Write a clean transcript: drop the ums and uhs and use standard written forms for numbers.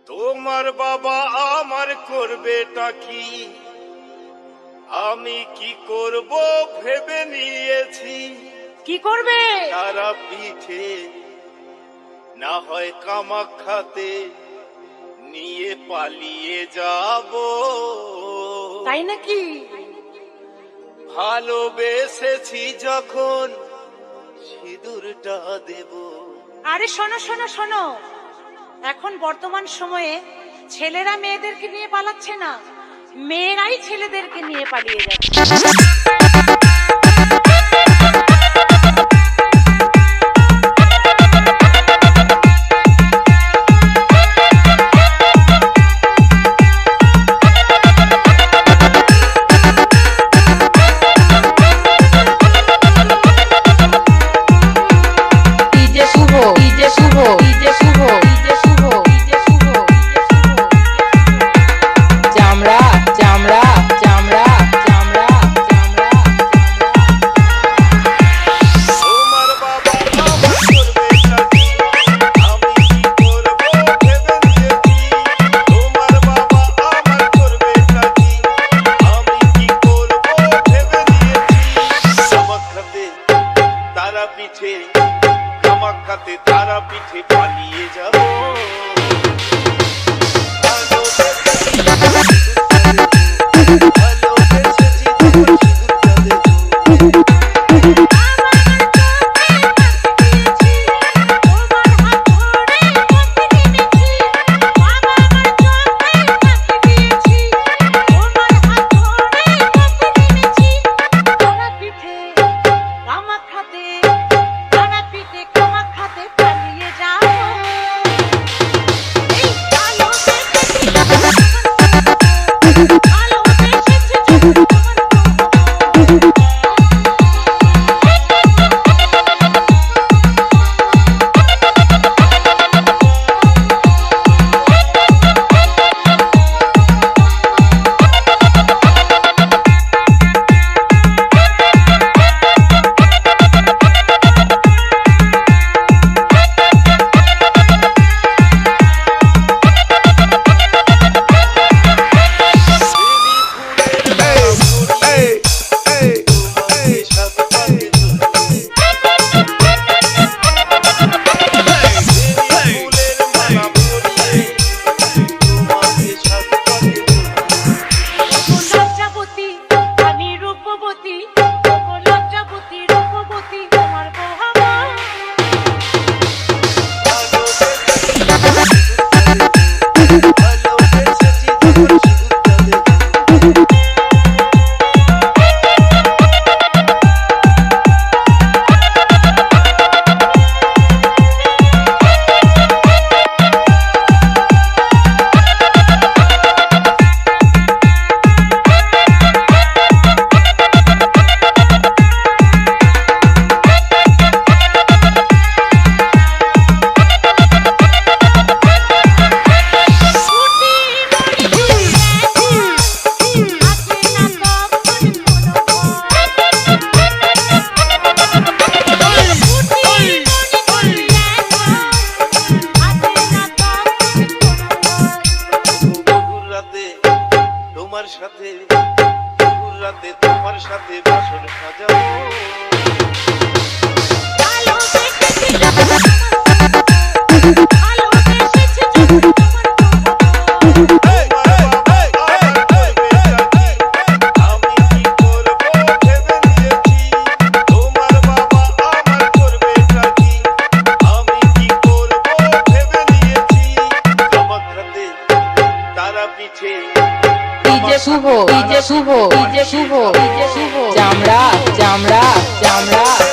তোমার বাবা আমার করবেটা কি, আমি কি করব ভেবে নিয়েছি। কি করবে? তারা পিঠে না হয় কামাখ্যাতে নিয়ে পালিয়ে যাব। তাই নাকি? ভালোবেসেছি যখন সিঁদুরটা দেব। আরে শোনো শোনো শোনো, এখন বর্তমান সময়ে ছেলেরা মেয়েদেরকে নিয়ে পালাচ্ছে না, মেয়েরাই ছেলেদেরকে নিয়ে পালিয়ে যাচ্ছে। কামাখ্যাতে তারা পিঠে পালিয়ে যাব। রাতে তোমার সাথে বাসর সাজাবো। শুভ, শুভ, শুভ, চামড়া, চামড়া, চামড়া।